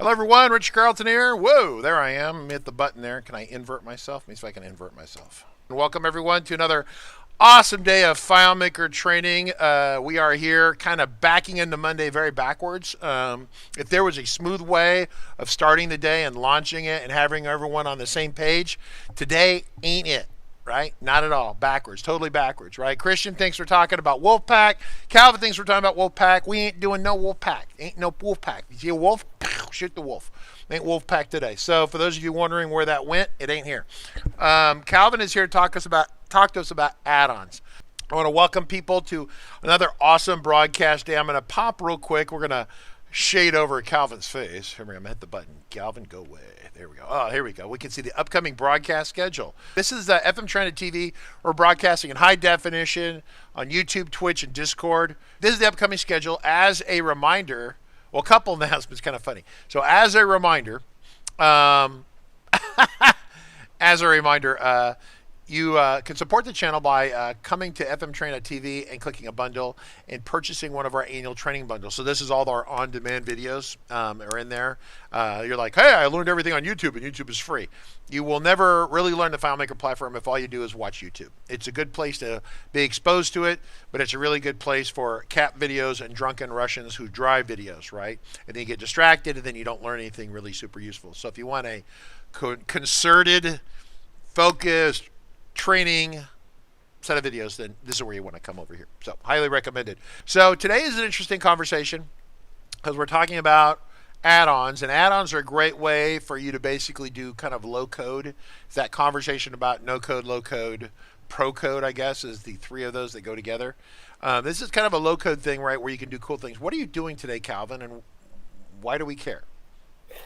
Hello everyone, Rich Carlton here. Whoa, there I am. Hit the button there. Can I invert myself? Let me see if I can invert myself. And welcome everyone to another awesome day of FileMaker training. We are here kind of backing into Monday very backwards. If there was a smooth way of starting the day and launching it and having everyone on the same page, today ain't it. Right? Not at all. Backwards. Totally backwards, right? Christian thinks we're talking about Wolfpack. Calvin thinks we're talking about Wolfpack. We ain't doing no Wolfpack. Ain't no Wolfpack. You see a wolf? Shoot the wolf. Ain't Wolfpack today. So for those of you wondering where that went, it ain't here. Calvin is here to talk to us about add-ons. I want to welcome people to another awesome broadcast day. I'm going to pop real quick. We're going to shade over Calvin's face. Here we go. I'm going to hit the button. Calvin, go away. There we go. Oh, here we go. We can see the upcoming broadcast schedule. This is FM Trended TV. We're broadcasting in high definition on YouTube, Twitch, and Discord. This is the upcoming schedule. As a reminder, well, a couple announcements, kind of funny. So as a reminder, you can support the channel by coming to FM Trended TV and clicking a bundle and purchasing one of our annual training bundles. So this is all our on-demand videos are in there. You're like, hey, I learned everything on YouTube, and YouTube is free. You will never really learn the FileMaker platform if all you do is watch YouTube. It's a good place to be exposed to it, but it's a really good place for cat videos and drunken Russians who drive videos, right? And then you get distracted, and then you don't learn anything really super useful. So if you want a concerted, focused, training set of videos, then this is where you want to come over here. So highly recommended. So today is an interesting conversation because we're talking about add-ons, and add-ons are a great way for you to basically do kind of low code. It's that conversation about no code, low code, pro code, I guess, is the three of those that go together. This is kind of a low code thing, right, where you can do cool things. What are you doing today, Calvin, and why do we care?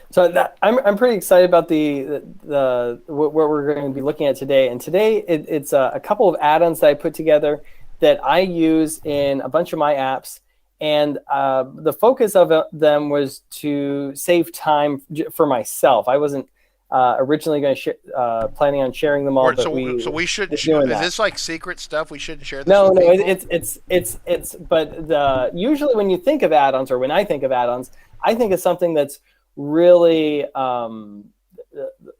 So I'm pretty excited about what we're going to be looking at today. And today it's a couple of add-ons that I put together that I use in a bunch of my apps. And the focus of them was to save time for myself. I wasn't originally going to planning on sharing them all. So we shouldn't. Is this like secret stuff? We shouldn't share this. No, with it's. But usually when you think of add-ons, or when I think of add-ons, I think of something that's really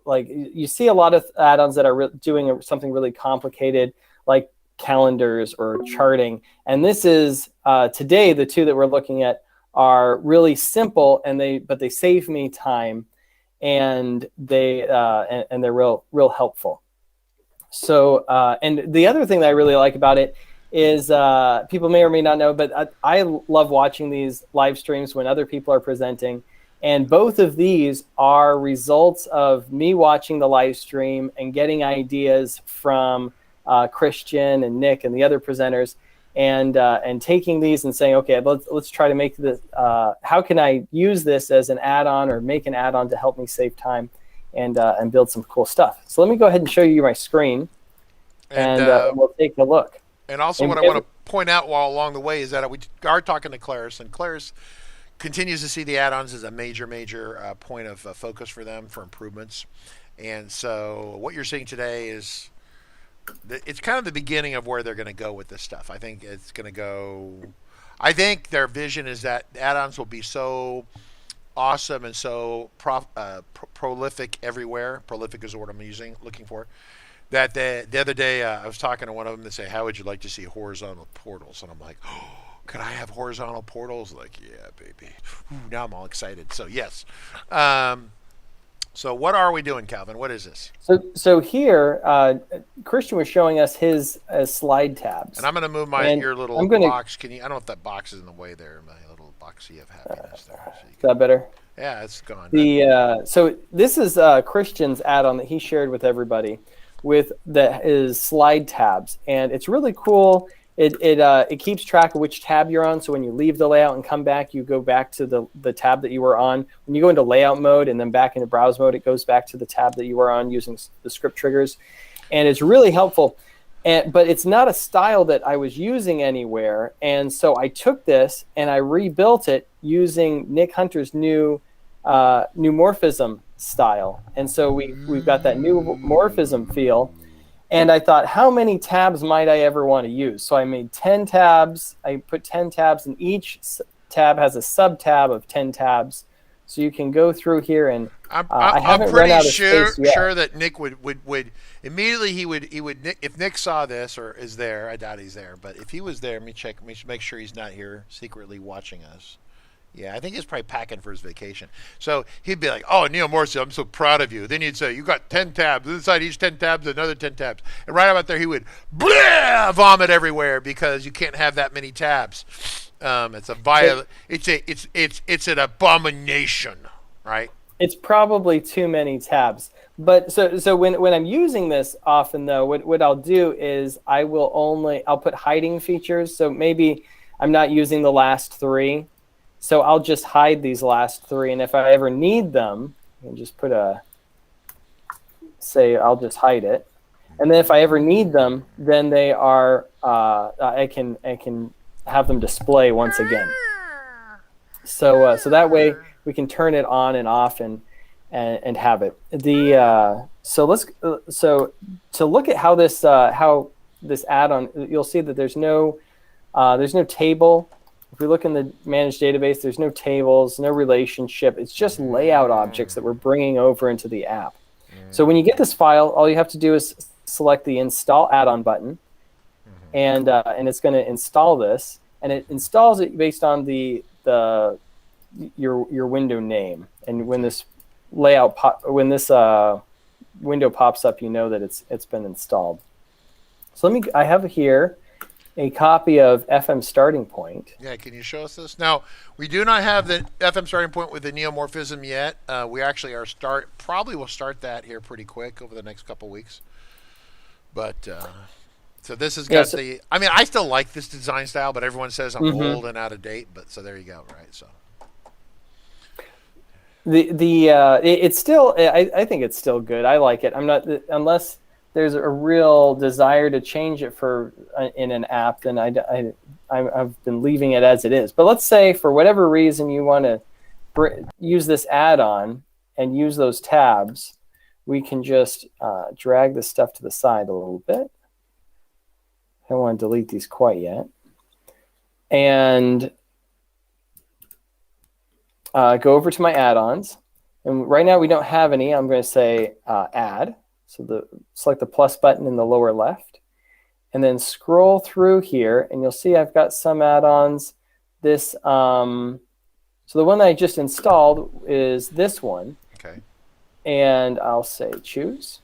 like you see a lot of add-ons that are doing something really complicated, like calendars or charting. And this is today the two that we're looking at are really simple, and they save me time, and they're real helpful. So and the other thing that I really like about it is people may or may not know, but I love watching these live streams when other people are presenting. And both of these are results of me watching the live stream and getting ideas from Christian and Nick and the other presenters, and taking these and saying, okay, let's try to make this. How can I use this as an add-on, or make an add-on to help me save time and build some cool stuff? So let me go ahead and show you my screen, and we'll take a look. And also, what I want to point out while along the way is that we are talking to Claris, and Claris continues to see the add-ons as a major point of focus for them for improvements. And so what you're seeing today is it's kind of the beginning of where they're going to go with this stuff. I think it's going to go. I think their vision is that add-ons will be so awesome and so prolific everywhere. Prolific is the word I'm looking for. That the other day I was talking to one of them that say, how would you like to see horizontal portals? And I'm like, oh, could I have horizontal portals? Like, yeah, baby. Ooh, now I'm all excited. So yes. So what are we doing, Calvin? What is this? So here, Christian was showing us his slide tabs. And I'm going to move your little box. I don't know if that box is in the way there. My little boxy of happiness there. So is that better? Yeah, it's gone. So this is Christian's add-on that he shared with everybody with his slide tabs, and it's really cool. It keeps track of which tab you're on. So when you leave the layout and come back, you go back to the tab that you were on. When you go into layout mode and then back into browse mode, it goes back to the tab that you were on using the script triggers. And it's really helpful. But it's not a style that I was using anywhere. And so I took this and I rebuilt it using Nick Hunter's new Neumorphism style. And so we've got that Neumorphism feel. And I thought, how many tabs might I ever want to use? So I made 10 tabs. I put 10 tabs, and each tab has a sub-tab of 10 tabs. So you can go through here and I'm I haven't run pretty out of sure space yet. sure that Nick would immediately he would if Nick saw this or is there. I doubt he's there, but if he was there, let me check. Make sure he's not here secretly watching us. Yeah, I think he's probably packing for his vacation. So he'd be like, "Oh, Neumorphism, I'm so proud of you." Then he'd say, "You got 10 tabs. Inside each 10 tabs, another 10 tabs." And right about there, he would vomit everywhere because you can't have that many tabs. It's a it's an abomination, right? It's probably too many tabs. But so when I'm using this often though, what I'll do is I'll put hiding features. So maybe I'm not using the last 3. So I'll just hide these last 3, and if I ever need them, I can just I'll just hide it. And then if I ever need them, then they are I can have them display once again. So that way we can turn it on and off and have it. So to look at how this add-on, you'll see that there's no table. If we look in the managed database, there's no tables, no relationship. It's just layout objects that we're bringing over into the app. So when you get this file, all you have to do is select the Install Add-on button, and it's going to install this, and it installs it based on your window name. And when this window pops up, you know that it's been installed. So I have here a copy of FM Starting Point. Yeah, can you show us this? Now, we do not have the FM Starting Point with the Neumorphism yet. We actually probably will start that here pretty quick over the next couple weeks. But so this has got I mean, I still like this design style, but everyone says I'm old and out of date. But so there you go, right? So it's still I think it's still good. I like it. I'm not unless there's a real desire to change it in an app, then I've been leaving it as it is. But let's say for whatever reason you want to use this add-on and use those tabs, we can just drag this stuff to the side a little bit. I don't want to delete these quite yet. And go over to my add-ons. And right now we don't have any. I'm going to say add. So select the plus button in the lower left, and then scroll through here, and you'll see I've got some add-ons. So the one that I just installed is this one. Okay. And I'll say choose.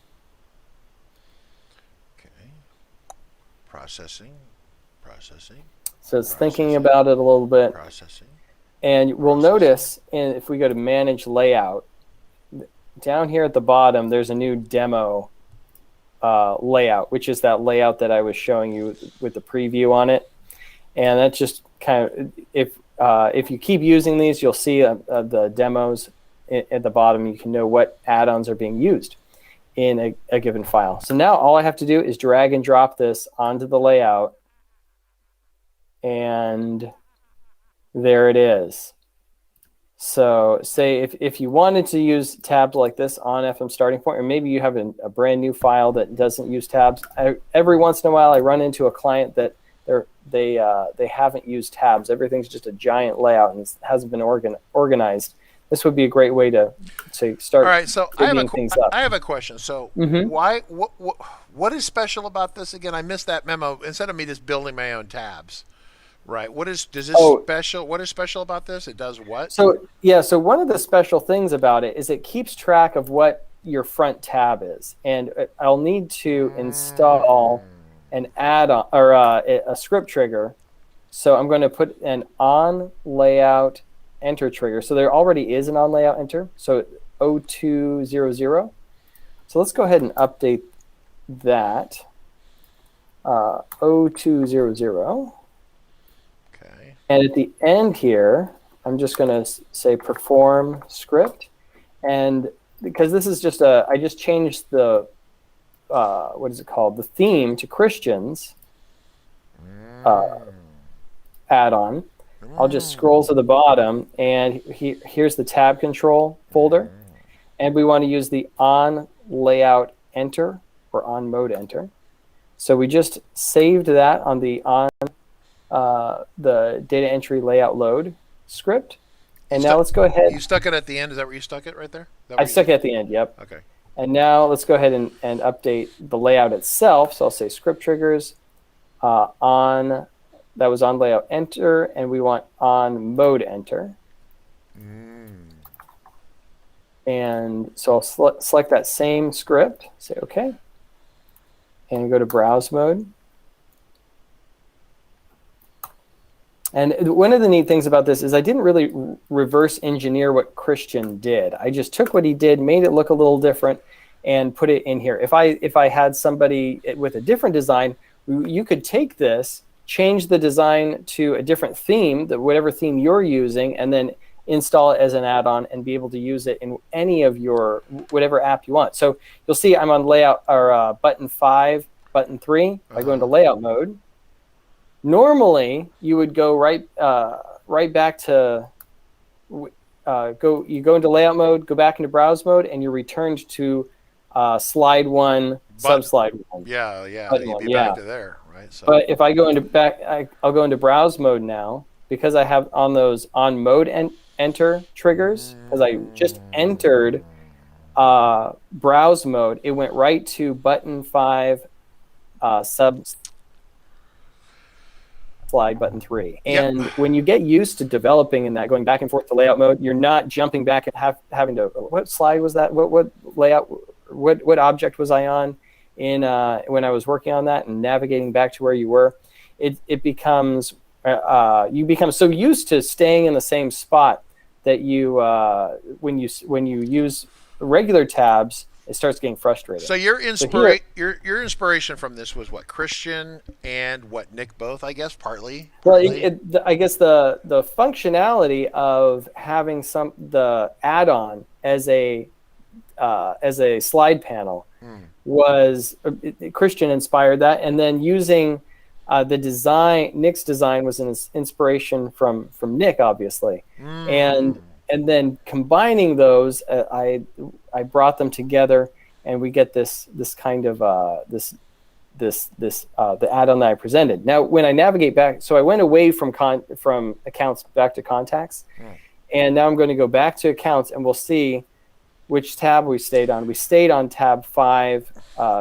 Okay. Processing. So it's thinking about it a little bit. Processing. And we'll notice, if we go to Manage Layout, down here at the bottom, there's a new demo layout, which is that layout that I was showing you with the preview on it. And that's just kind of, if you keep using these, you'll see the demos at the bottom. You can know what add-ons are being used in a given file. So now all I have to do is drag and drop this onto the layout, and there it is. So say if you wanted to use tabs like this on FM Starting Point, or maybe you have a brand new file that doesn't use tabs, every once in a while I run into a client that they haven't used tabs. Everything's just a giant layout and hasn't been organized. This would be a great way to start. All right, so things up. I have a question. So what is special about this again? I missed that memo. Instead of me just building my own tabs. Right. What is special about this? It does what? So one of the special things about it is it keeps track of what your front tab is, and I'll need to install an add-on or a script trigger. So I'm going to put an on layout enter trigger. So there already is an on layout enter. So 0200. So let's go ahead and update that. 0200. And at the end here, I'm just going to say perform script. And because this is just I just changed the, what is it called? The theme to Christians add-on. I'll just scroll to the bottom, and here's the tab control folder. And we want to use the on layout enter or on mode enter. So we just saved that on the data entry layout load script. And now let's go ahead. You stuck it at the end. Is that where you stuck it right there? I stuck it at the end, yep. Okay. And now let's go ahead and update the layout itself. So I'll say script triggers on, that was on layout enter, and we want on mode enter. And so I'll select that same script, say OK, and go to browse mode. And one of the neat things about this is I didn't really reverse engineer what Christian did. I just took what he did, made it look a little different, and put it in here. If I had somebody with a different design, you could take this, change the design to a different theme, whatever theme you're using, and then install it as an add-on and be able to use it in any of your whatever app you want. So you'll see I'm on layout or button 5, button 3. If I go into layout mode, normally you would go right back to you go into layout mode, go back into browse mode, and you're returned to slide 1, sub-slide 1. Yeah, you'd be back to there, right? So. But if I go into I'll go into browse mode now, because I have on those on mode and enter triggers, because I just entered browse mode, it went right to button 5 sub slide button 3. And when you get used to developing in that, going back and forth to layout mode, you're not jumping back and having to, what slide was that? What layout, what object was I on in when I was working on that and navigating back to where you were? It becomes, you become so used to staying in the same spot that you, when you use regular tabs, it starts getting frustrating. So your inspiration from this was what, Christian and what, Nick both, I guess, partly? Well, I guess the functionality of having the add-on as a slide panel was, Christian inspired that, and then using the design, Nick's design was an inspiration from Nick, obviously, and then combining those, I brought them together, and we get this kind of the add-on that I presented. Now, when I navigate back, so I went away from accounts back to contacts, and now I'm going to go back to accounts, and we'll see which tab we stayed on. We stayed on tab 5,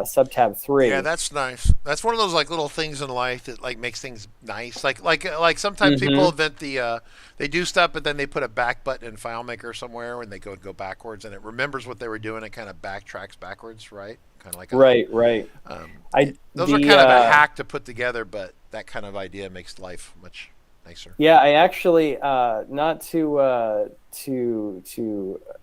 sub-tab 3. Yeah, that's nice. That's one of those like little things in life that like makes things nice. Like sometimes people invent they do stuff, but then they put a back button in FileMaker somewhere and they go backwards, and it remembers what they were doing and kind of backtracks backwards, right? Kind of like right. Those are kind of a hack to put together, but that kind of idea makes life much nicer. Yeah, I actually not to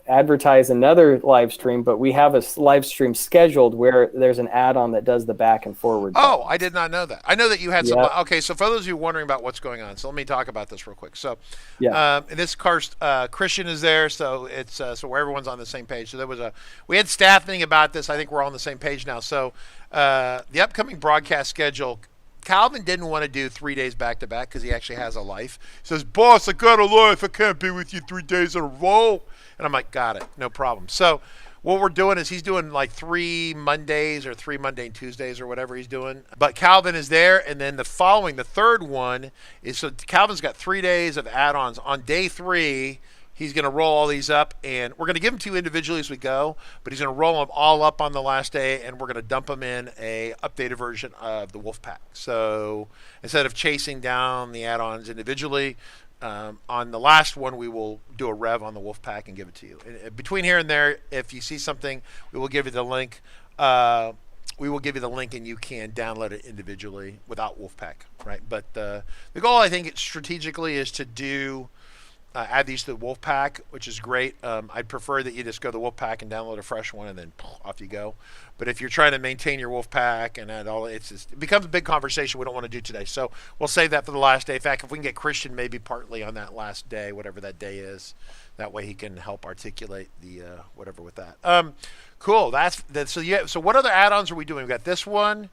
advertise another live stream, but we have a live stream scheduled where there's an add-on that does the back and forward. Oh, I did not know that. I know that you had some. Okay, so for those of you wondering about what's going on, so let me talk about this real quick. So, in this course, Christian is there, so it's so where everyone's on the same page. So we had staff meeting about this. I think we're all on the same page now. So, the upcoming broadcast schedule. Calvin didn't want to do 3 days back-to-back because he actually has a life. He says, boss, I got a life. I can't be with you 3 days in a row. And I'm like, got it. No problem. So what we're doing is he's doing like 3 Mondays or 3 Monday and Tuesdays or whatever he's doing. But Calvin is there. And then the third one is, so Calvin's got 3 days of add-ons. On day 3, he's going to roll all these up, and we're going to give them to you individually as we go, but he's going to roll them all up on the last day, and we're going to dump them in a updated version of the Wolfpack. So instead of chasing down the add-ons individually, on the last one, we will do a rev on the Wolfpack and give it to you. And between here and there, if you see something, we will give you the link. We will give you the link, and you can download it individually without Wolfpack, right? But the goal, I think, strategically is to do add these to the Wolfpack, which is great. I'd prefer that you just go to the Wolfpack and download a fresh one, and then off you go. But if you're trying to maintain your Wolfpack and add all, it becomes a big conversation we don't want to do today. So we'll save that for the last day. In fact, if we can get Christian maybe partly on that last day, whatever that day is, that way he can help articulate the whatever with that. Cool. So what other add-ons are we doing? We've got this one,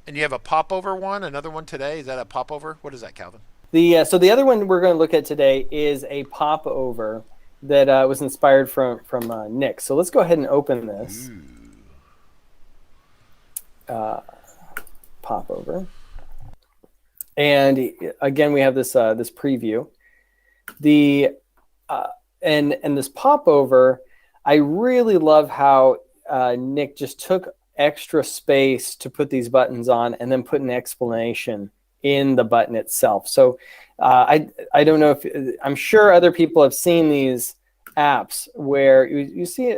and you have a Popover one, another one today. Is that a Popover? What is that, Calvin? So the other one we're going to look at today is a Popover that was inspired from Nick. So let's go ahead and open this. Popover. And again, we have this preview. and this popover, I really love how Nick just took extra space to put these buttons on and then put an explanation in the button itself. So I don't know if, I'm sure other people have seen these apps where you see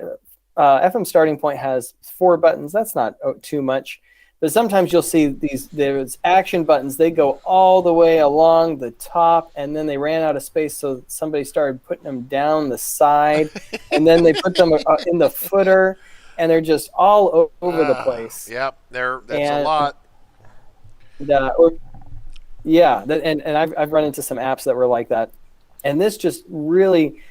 FM Starting Point has 4 buttons. That's not too much. But sometimes you'll see there's action buttons. They go all the way along the top, and then they ran out of space, so somebody started putting them down the side, and then they put them in the footer, and they're just all over the place. Yep, that's a lot. I've run into some apps that were like that, and this just really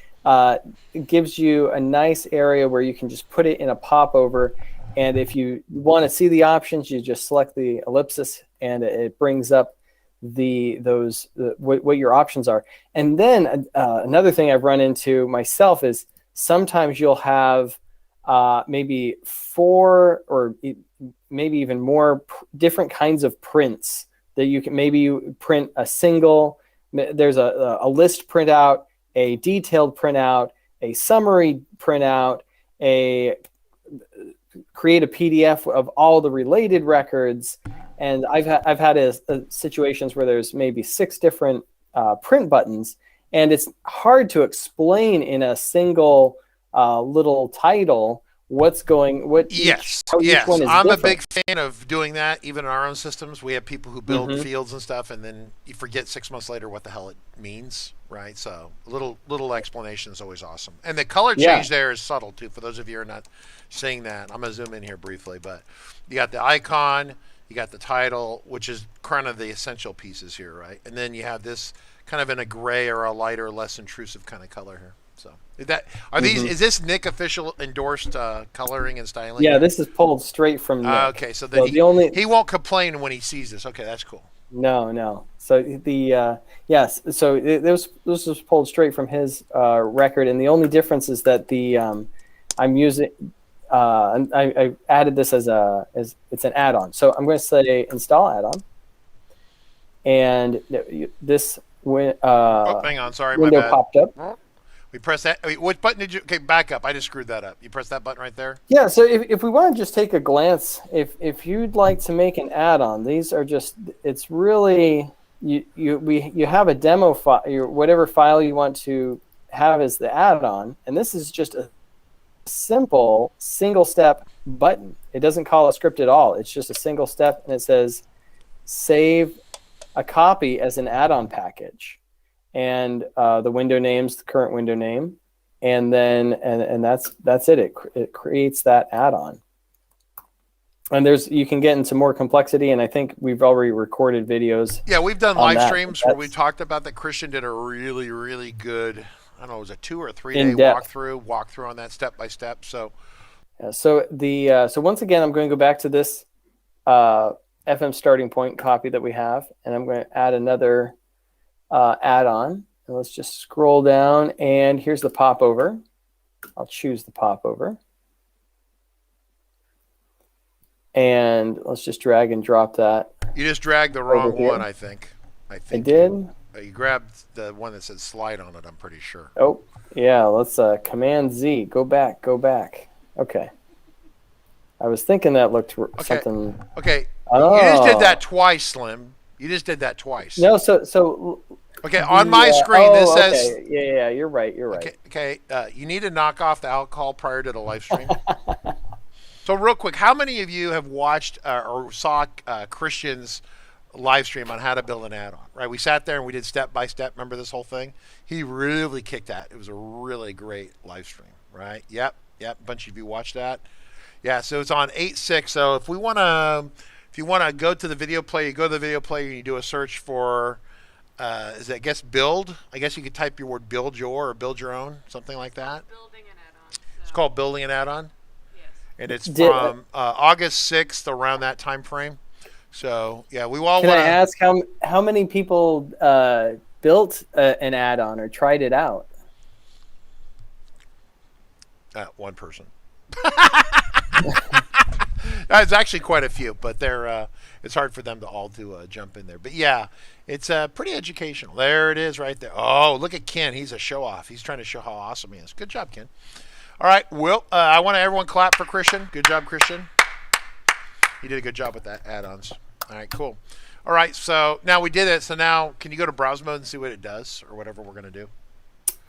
gives you a nice area where you can just put it in a popover. And if you want to see the options, you just select the ellipsis, and it brings up what your options are. And then another thing I've run into myself is sometimes you'll have maybe 4 or maybe even more different kinds of prints that you can. Maybe you print a single. There's a list printout, a detailed printout, a summary printout, create a PDF of all the related records. And I've had situations where there's maybe 6 different print buttons, and it's hard to explain in a single little title what's going, Yes. each one is I'm different. a big fan of doing that. Even in our own systems, we have people who build fields and stuff, and then you forget 6 months later what the hell it means, right? So a little explanation is always awesome. And the color change there is subtle too. For those of you who are not seeing that, I'm gonna zoom in here briefly, but you got the icon, you got the title, which is kind of the essential pieces here, right? And then you have this kind of in a gray or a lighter, less intrusive kind of color here. So is this Nick official endorsed coloring and styling? Yeah, this is pulled straight from Nick. Okay, so then he won't complain when he sees this. Okay, that's cool. No. So this was pulled straight from his record, and the only difference is that I'm using I added this as it's an add-on. So I'm going to say install add-on, and this hang on, sorry, window my bad. popped up. We press that. What button did you? Okay, back up. I just screwed that up. You press that button right there. Yeah. So if we want to just take a glance, if you'd like to make an add-on, these are just. It's really you have a demo file, whatever file you want to have as the add-on, and this is just a simple single-step button. It doesn't call a script at all. It's just a single step, and it says save a copy as an add-on package. And the window name's the current window name, and then and that's it. It creates that add-on. And you can get into more complexity, and I think we've already recorded videos. Yeah, we've done live streams where we talked about that. Christian did a really, really good, I don't know, it was a 2 or 3 day walkthrough on that step by step. So yeah, so once again, I'm going to go back to this FM Starting Point copy that we have, and I'm going to add another add-on, and let's just scroll down, and here's the popover. I'll choose the popover, and let's just drag and drop that. You just dragged the wrong one, I think. I did. You grabbed the one that said slide on it, I'm pretty sure. Oh yeah, let's Command Z. Go back. Okay. I was thinking that looked something. Okay. Oh. You just did that twice, Slim. You just did that twice. No, so okay, on my screen this says. Okay. Yeah, you're right. Okay, you need to knock off the alcohol prior to the live stream. So real quick, how many of you have watched or saw Christian's live stream on how to build an add-on? Right, we sat there and we did step by step. Remember this whole thing? He really kicked that. It was a really great live stream. Right? Yep. A bunch of you watched that. Yeah. So it's on 8.6. So if you want to go to the video player, you go to the video player and you do a search for. Is it, I guess, build? I guess you could type your word build your or build your own, something like that. Building an add-on. So. It's called building an add-on. Yes. And it's from August 6th, around that time frame. So, yeah, we all Can I ask how many people built an add-on or tried it out? One person. It's actually quite a few, but they're it's hard for them to all to jump in there. But yeah, it's pretty educational. There it is right there. Oh, look at Ken. He's a show off. He's trying to show how awesome he is. Good job, Ken. All right, Will. I want everyone clap for Christian. Good job, Christian. You did a good job with that add-ons. All right, cool. All right, so now we did it. So now can you go to browse mode and see what it does or whatever we're going to do?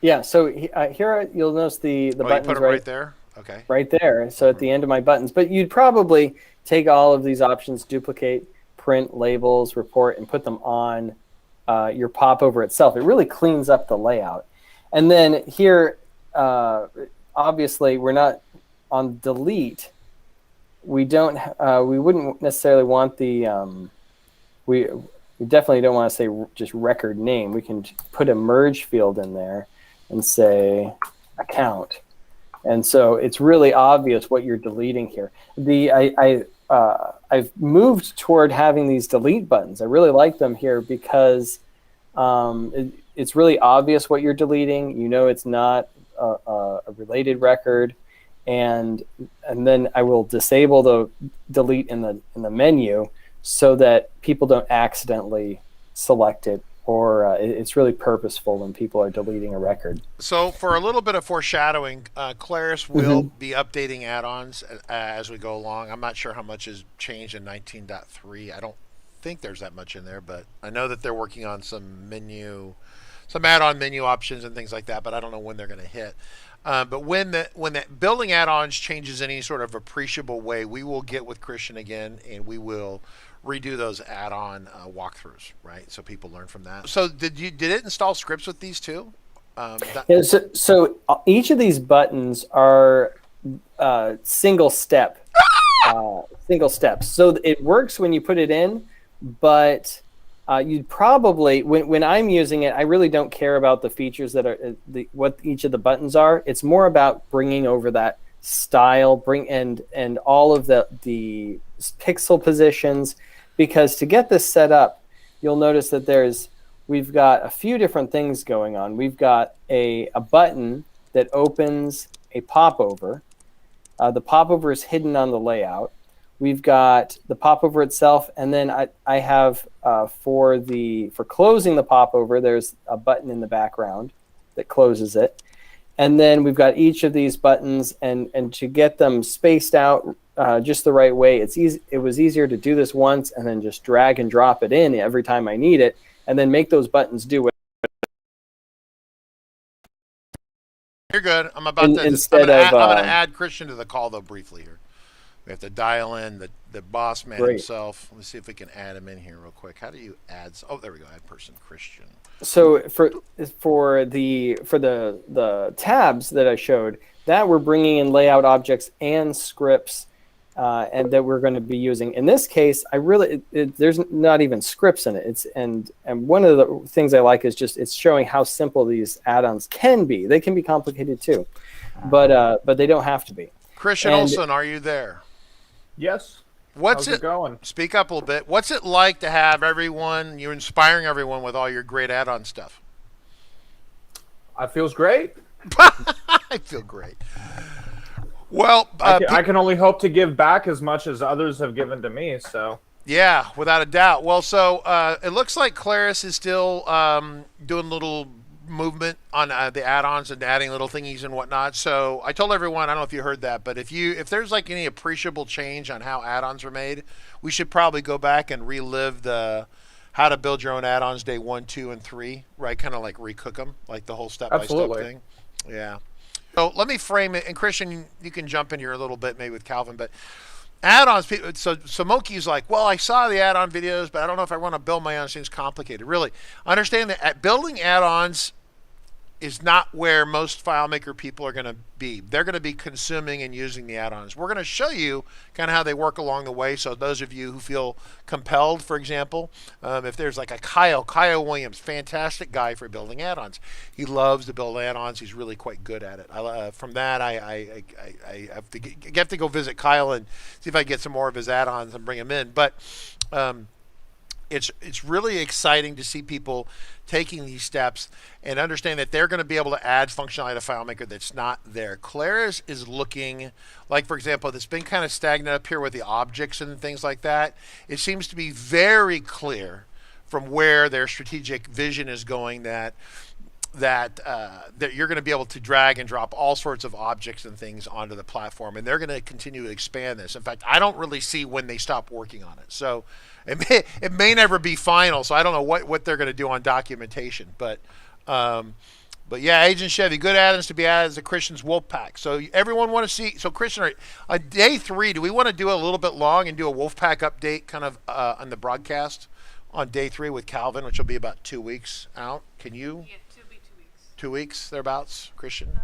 Yeah, so here you'll notice the buttons you put them right there? Okay. Right there. So at the end of my buttons. But you'd probably take all of these options, duplicate, print, labels, report, and put them on your popover itself. It really cleans up the layout. And then here, obviously, we're not on delete. We don't. We wouldn't necessarily want the. We definitely don't want to say just record name. We can put a merge field in there and say account. And so it's really obvious what you're deleting here. I've moved toward having these delete buttons. I really like them here because it's really obvious what you're deleting. You know it's not a related record, and then I will disable the delete in the menu so that people don't accidentally select it, or it's really purposeful when people are deleting a record. So for a little bit of foreshadowing, Claris will be updating add-ons as we go along. I'm not sure how much has changed in 19.3. I don't think there's that much in there, but I know that they're working on some add-on menu options and things like that, but I don't know when they're going to hit. But when that building add-ons changes in any sort of appreciable way, we will get with Christian again, and we will redo those add-on walkthroughs, right? So people learn from that. So did it install scripts with these too? Yeah, so each of these buttons are single steps. So it works when you put it in, but you'd probably, when I'm using it, I really don't care about the features that are what each of the buttons are. It's more about bringing over that style, and all of the pixel positions, because to get this set up, you'll notice that we've got a few different things going on. We've got a button that opens a popover. The popover is hidden on the layout. We've got the popover itself, and then I have for closing the popover, there's a button in the background that closes it. And then we've got each of these buttons, and to get them spaced out just the right way, it was easier to do this once and then just drag and drop it in every time I need it, and then make those buttons do what. You're good. I'm going to add Christian to the call though briefly here. We have to dial in the boss man himself. Let's see if we can add him in here real quick. How do you add? Oh, there we go. Add person Christian. So for the tabs that I showed, that we're bringing in layout objects and scripts, and that we're going to be using. In this case, there's not even scripts in it. And one of the things I like is just it's showing how simple these add-ons can be. They can be complicated too, but they don't have to be. Christian Olson, are you there? Yes. How's it going? Speak up a little bit. What's it like to have you're inspiring everyone with all your great add-on stuff? It feels great. I feel great. Well, I can only hope to give back as much as others have given to me. So yeah, without a doubt. Well, so it looks like Claris is still doing little movement on the add-ons and adding little thingies and whatnot. So I told everyone, I don't know if you heard that, but if there's like any appreciable change on how add-ons are made, we should probably go back and relive the how to build your own add-ons day 1, 2, and 3, right? Kind of like recook them, like the whole step-by-step thing. Yeah. So let me frame it, and Christian, you can jump in here a little bit, maybe with Calvin, but add-ons, so Moki's like, well, I saw the add-on videos, but I don't know if I want to build my own. It seems complicated. Really, understand that building add-ons is not where most FileMaker people are going to be. They're going to be consuming and using the add-ons. We're going to show you kind of how they work along the way. So those of you who feel compelled, for example, if there's like a Kyle Williams, fantastic guy for building add-ons. He loves to build add-ons. He's really quite good at it. From that, I have to go visit Kyle and see if I can get some more of his add-ons and bring him in. But it's really exciting to see people taking these steps and understand that they're going to be able to add functionality to FileMaker that's not there. Claris is looking like, for example, it's been kind of stagnant up here with the objects and things like that. It seems to be very clear from where their strategic vision is going that you're going to be able to drag and drop all sorts of objects and things onto the platform, and they're going to continue to expand this. In fact, I don't really see when they stop working on it. So it may never be final. So I don't know what they're going to do on documentation. But yeah, Agent Chevy, good add-ons to be added as a Christian's Wolfpack. So everyone want to see. So Christian, on day 3, do we want to do a little bit long and do a Wolfpack update kind of on the broadcast on day 3 with Calvin, which will be about 2 weeks out? Can you? Yeah. 2 weeks thereabouts, Christian?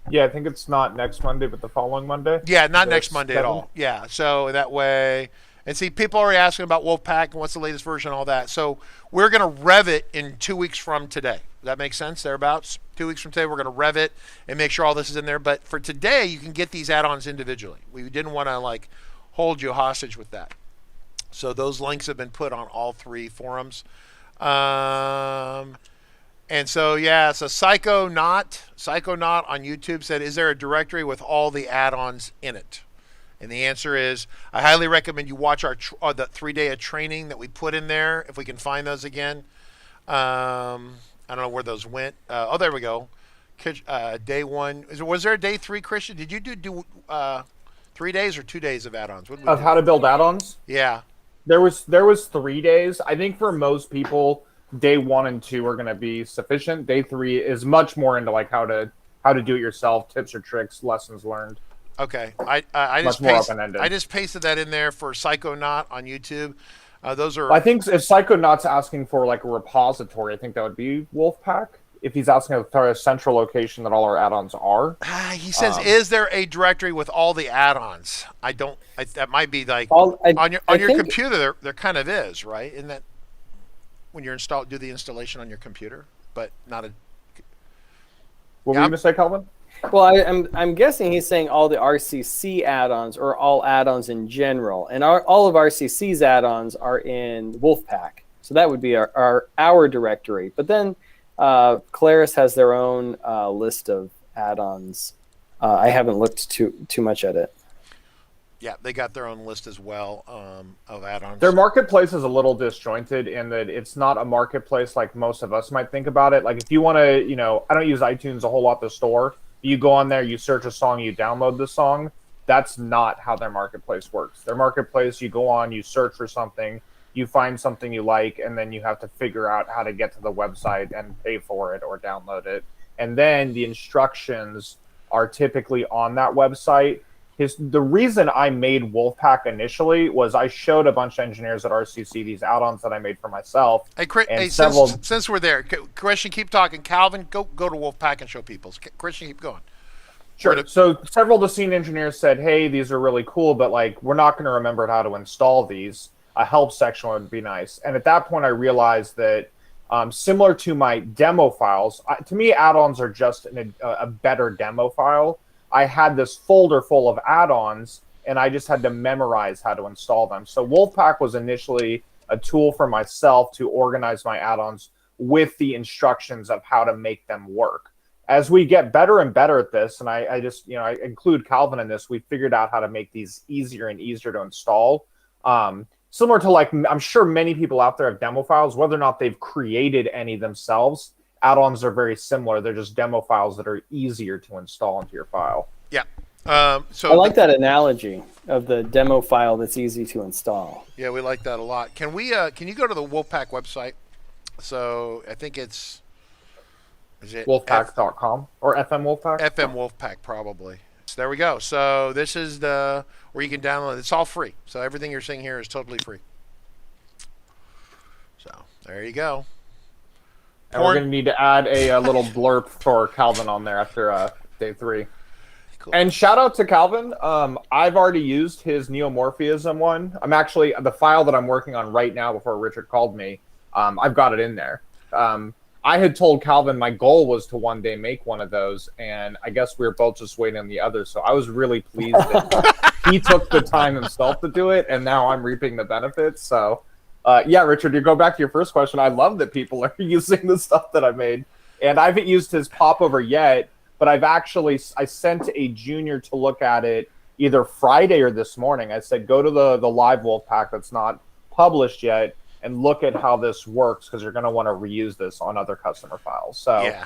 Yeah, I think it's not next Monday, but the following Monday. Yeah, not next Monday at all. Yeah, so that way, and see, people are already asking about Wolfpack and what's the latest version, all that. So we're going to rev it in 2 weeks from today. Does that make sense? Thereabouts? 2 weeks from today, we're going to rev it and make sure all this is in there. But for today, you can get these add-ons individually. We didn't want to hold you hostage with that. So those links have been put on all 3 forums. And so, yeah, so Psychonaut on YouTube said, is there a directory with all the add-ons in it? And the answer is, I highly recommend you watch the 3-day of training that we put in there, if we can find those again. I don't know where those went. Oh, there we go. Day 1. Was there a day 3, Christian? Did you do 3 days or 2 days of add-ons? Of how to build add-ons? Yeah. There was 3 days. I think for most people, day 1 and 2 are going to be sufficient. Day 3 is much more into how to do it yourself, tips or tricks, lessons learned. Okay, I just pasted that in there for Psychonaut on YouTube. Those are. I think if Psychonaut's asking for a repository, I think that would be Wolfpack. If he's asking for a central location that all our add-ons are. He says, "Is there a directory with all the add-ons?" I don't. That might be on your computer. There kind of is, right? Isn't that when you're do the installation on your computer, but not a. What were you going to say, Calvin? Well, I'm guessing he's saying all the RCC add-ons or all add-ons in general, and all of RCC's add-ons are in Wolfpack, so that would be our directory. But then Claris has their own list of add-ons. I haven't looked too much at it. Yeah, they got their own list as well of add-ons. Their marketplace is a little disjointed in that it's not a marketplace like most of us might think about it. Like if you want to, I don't use iTunes a whole lot to store. You go on there, you search a song, you download the song. That's not how their marketplace works. Their marketplace, you go on, you search for something, you find something you like, and then you have to figure out how to get to the website and pay for it or download it. And then the instructions are typically on that website. The reason I made Wolfpack initially was I showed a bunch of engineers at RCC these add-ons that I made for myself. Hey, since we're there, Christian, keep talking. Calvin, go to Wolfpack and show people. Christian, keep going. Sure. So several of the scene engineers said, hey, these are really cool, but we're not going to remember how to install these. A help section would be nice. And at that point, I realized that similar to my demo files, to me, add-ons are just a better demo file. I had this folder full of add-ons, and I just had to memorize how to install them. So Wolfpack was initially a tool for myself to organize my add-ons with the instructions of how to make them work. As we get better and better at this, and I just, I include Calvin in this, we figured out how to make these easier and easier to install. Similar to I'm sure many people out there have demo files, whether or not they've created any themselves. Add-ons are very similar. They're just demo files that are easier to install into your file. Yeah. So I like that analogy of the demo file that's easy to install. Yeah, we like that a lot. Can we? Can you go to the Wolfpack website? So I think is it Wolfpack.com or FM Wolfpack? FM Wolfpack probably. So there we go. So this is where you can download. It's all free. So everything you're seeing here is totally free. So there you go. And we're going to need to add a little blurb for Calvin on there after day 3. Cool. And shout out to Calvin. I've already used his Neumorphism one. I'm actually, the file that I'm working on right now before Richard called me, I've got it in there. I had told Calvin my goal was to one day make one of those, and I guess we were both just waiting on the other. So I was really pleased that he took the time himself to do it, and now I'm reaping the benefits. So Yeah, Richard, to go back to your first question, I love that people are using the stuff that I made. And I haven't used his popover yet, but I sent a junior to look at it either Friday or this morning. I said, go to the live Wolfpack that's not published yet and look at how this works, because you're going to want to reuse this on other customer files. So yeah.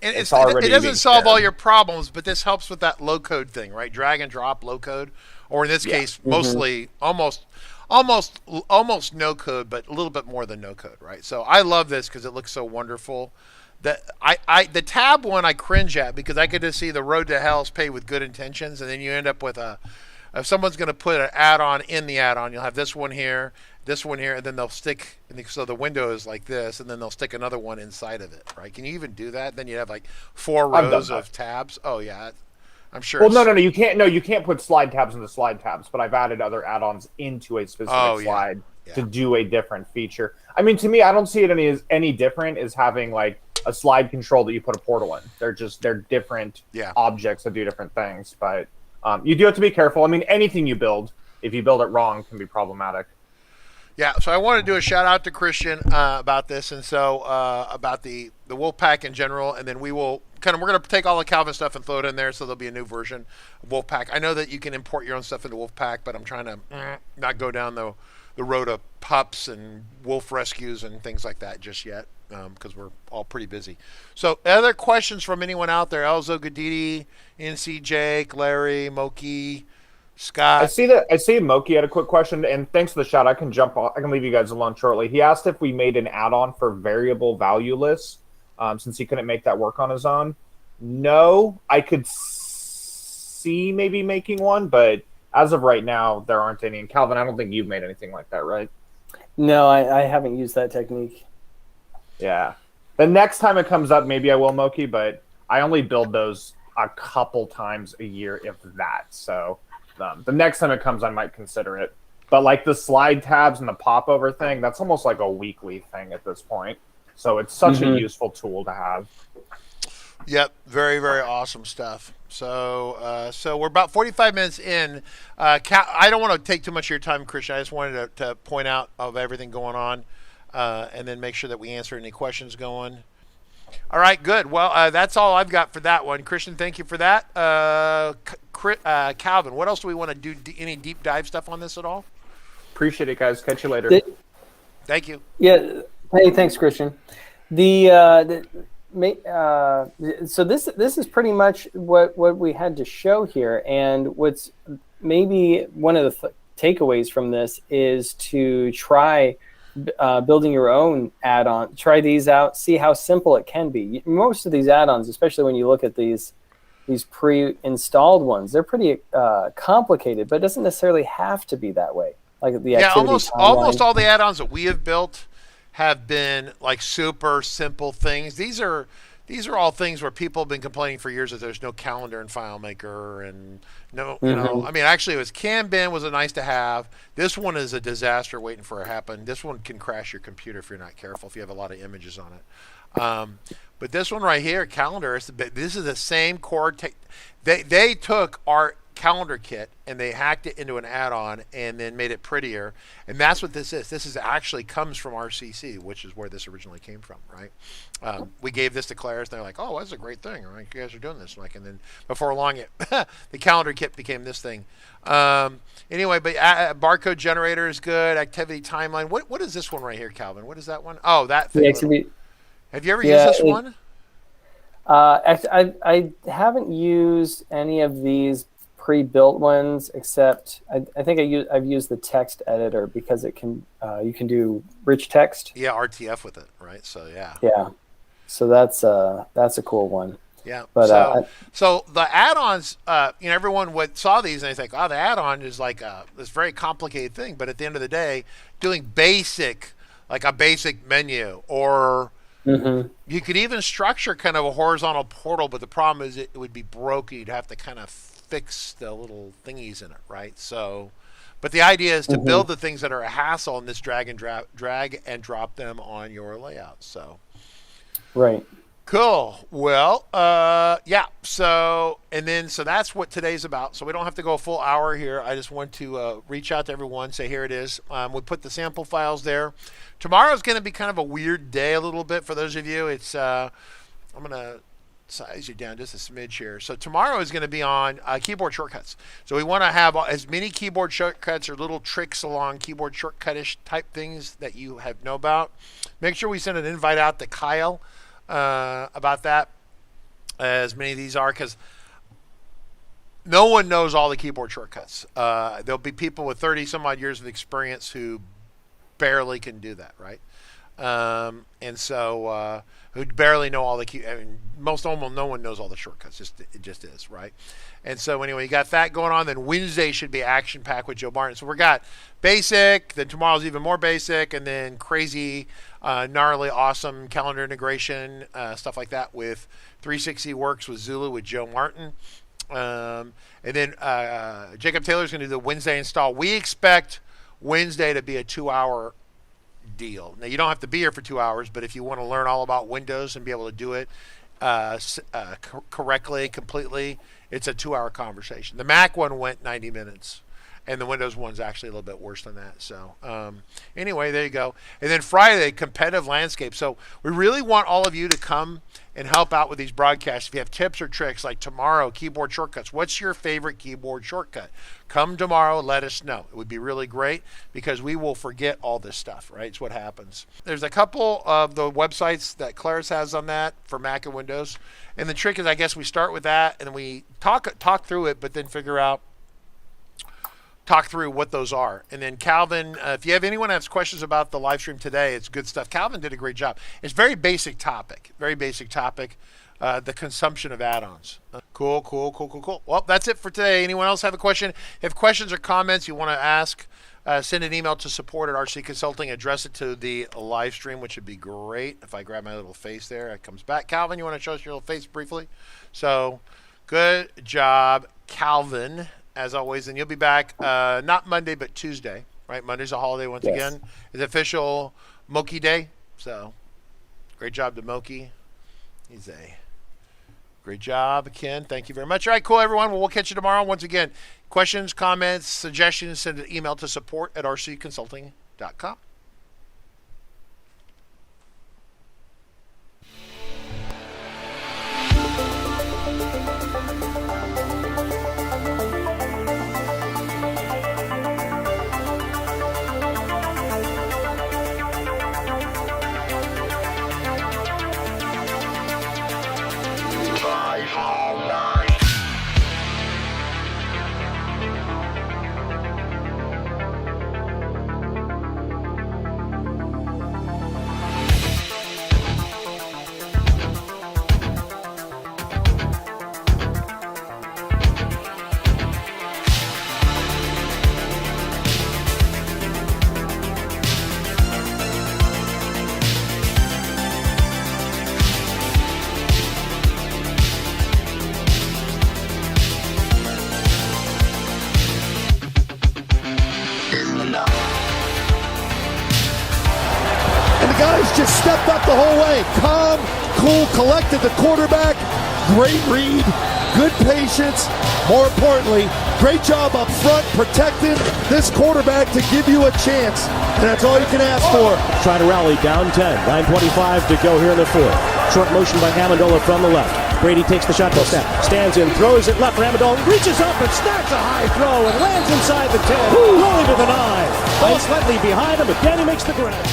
it's already it doesn't being solve all shared. your problems, but this helps with that low code thing, right? Drag and drop low code, or in this case, mostly almost no code, but a little bit more than no code, right? So I love this because it looks so wonderful. The tab one I cringe at, because I could just see the road to hell is paved with good intentions, and then you end up with if someone's going to put an add-on in the add-on, you'll have this one here, and then they'll stick, so the window is like this, and then they'll stick another one inside of it, right? Can you even do that? Then you have like 4 rows of tabs. Oh yeah, I'm sure. Well, no, you can't. No, you can't put slide tabs into slide tabs. But I've added other add-ons into a specific slide to do a different feature. I mean, to me, I don't see it any different as having like a slide control that you put a portal in. They're different objects that do different things. But you do have to be careful. I mean, anything you build, if you build it wrong, can be problematic. Yeah, so I want to do a shout out to Christian about this, and so about the Wolfpack in general, and then we're going to take all the Calvin stuff and throw it in there, so there'll be a new version of Wolfpack. I know that you can import your own stuff into Wolfpack, but I'm trying to not go down the road of pups and wolf rescues and things like that just yet, because we're all pretty busy. So other questions from anyone out there? Elzo, Gadidi, NC, Jake, Larry, Moki, Scott. I see Moki had a quick question, and thanks for the shout. I can jump off. I can leave you guys alone shortly. He asked if we made an add-on for variable value lists, since he couldn't make that work on his own. No, I could see maybe making one, but as of right now, there aren't any. And Calvin, I don't think you've made anything like that, right? No, I haven't used that technique. Yeah. The next time it comes up, maybe I will, Moki, but I only build those a couple times a year, if that. So the next time it comes, I might consider it. But like the slide tabs and the popover thing, that's almost like a weekly thing at this point. So it's such a useful tool to have. Yep, very, very awesome stuff. So we're about 45 minutes in. I don't want to take too much of your time, Christian. I just wanted to point out of everything going on, and then make sure that we answer any questions going. All right, good. Well, that's all I've got for that one. Christian, thank you for that. Calvin, what else do we want to do? Any deep dive stuff on this at all? Appreciate it, guys. Catch you later. Thank you. Yeah. Hey, thanks, Christian. So this is pretty much what we had to show here, and what's maybe one of the takeaways from this is to try building your own add-on. Try these out, see how simple it can be. Most of these add-ons, especially when you look at these pre-installed ones, they're pretty complicated, but it doesn't necessarily have to be that way. Like the activity almost all the add-ons that we have built have been like super simple things. These are all things where people have been complaining for years that there's no calendar in FileMaker, and no, you know, I mean, actually, it was Kanban was a nice to have. This one is a disaster waiting for it to happen. This one can crash your computer if you're not careful, if you have a lot of images on it. But this one right here, calendar, this is the same core. They took our calendar kit and they hacked it into an add-on and then made it prettier, and that's what this is. This is actually comes from RCC, which is where this originally came from, right? We gave this to Claire's, and they're like, "Oh, that's a great thing, right? You guys are doing this." Like, and then before long, the calendar kit became this thing. Anyway, but barcode generator is good. Activity timeline. What is this one right here, Calvin? What is that one? Oh, that thing. Have you ever used this one? I haven't used any of these pre-built ones, except I think I've used the text editor because it can you can do rich text. Yeah, RTF with it, right? So yeah. Yeah, so that's a cool one. Yeah, but so the add-ons, everyone saw these and they think, oh, the add-on is like this very complicated thing, but at the end of the day, doing like a basic menu, or you could even structure kind of a horizontal portal, but the problem is it would be broken. You'd have to kind of fix the little thingies in it, right? So, but the idea is to build the things that are a hassle and this drag and drop them on your layout. So, right. Cool. Well, yeah. So that's what today's about. So we don't have to go a full hour here. I just want to reach out to everyone, say here it is. We put the sample files there. Tomorrow's going to be kind of a weird day a little bit for those of you. It's I'm going to size you down just a smidge here. So tomorrow is going to be on keyboard shortcuts. So we want to have as many keyboard shortcuts or little tricks along keyboard shortcut-ish type things that you know about. Make sure we send an invite out to Kyle about that, as many of these are, because no one knows all the keyboard shortcuts. There'll be people with 30 some odd years of experience who barely can do that, right? And so who barely know all the key. I mean, almost no one knows all the shortcuts. It just is, right? And so anyway, you got that going on. Then Wednesday should be action packed with Joe Barton. So we got basic. Then tomorrow's even more basic, and then crazy, gnarly, awesome calendar integration stuff like that with 360 Works with Zulu with Joe Martin. And then Jacob Taylor's going to do the Wednesday install. We expect Wednesday to be a 2-hour deal. Now, you don't have to be here for 2 hours, but if you want to learn all about Windows and be able to do it correctly, completely, it's a 2-hour conversation. The Mac one went 90 minutes, and the Windows one's actually a little bit worse than that. So anyway, there you go. And then Friday, competitive landscape. So we really want all of you to come and help out with these broadcasts. If you have tips or tricks, like tomorrow, keyboard shortcuts. What's your favorite keyboard shortcut? Come tomorrow, let us know. It would be really great because we will forget all this stuff, right? It's what happens. There's a couple of the websites that Claire's has on that for Mac and Windows. And the trick is, I guess we start with that and then we talk through it, but then talk through what those are. And then Calvin, if you have anyone that has questions about the live stream today, it's good stuff. Calvin did a great job. It's very basic topic, the consumption of add-ons. Cool. Well, that's it for today. Anyone else have a question? If questions or comments you want to ask, send an email to support@rcconsulting. Address it to the live stream, which would be great. If I grab my little face there, it comes back. Calvin, you want to show us your little face briefly? So, good job, Calvin. As always, and you'll be back not Monday but Tuesday, right? Monday's a holiday once again. It's official Moki Day, so great job to Moki. He's a great job, Ken. Thank you very much. All right, cool, everyone. Well, we'll catch you tomorrow. Once again, questions, comments, suggestions, send an email to support@rcconsulting.com. Guys just stepped up the whole way. Calm, cool, collected the quarterback. Great read, good patience. More importantly, great job up front protecting this quarterback to give you a chance. And that's all you can ask for. Try to rally down 10. 9:25 to go here in the fourth. Short motion by Amendola from the left. Brady takes the shotgun snap. Stands in, throws it left for Amendola. Reaches up and snaps a high throw and lands inside the 10. Rolling to the 9. Ball slightly behind him, but Danny makes the grab.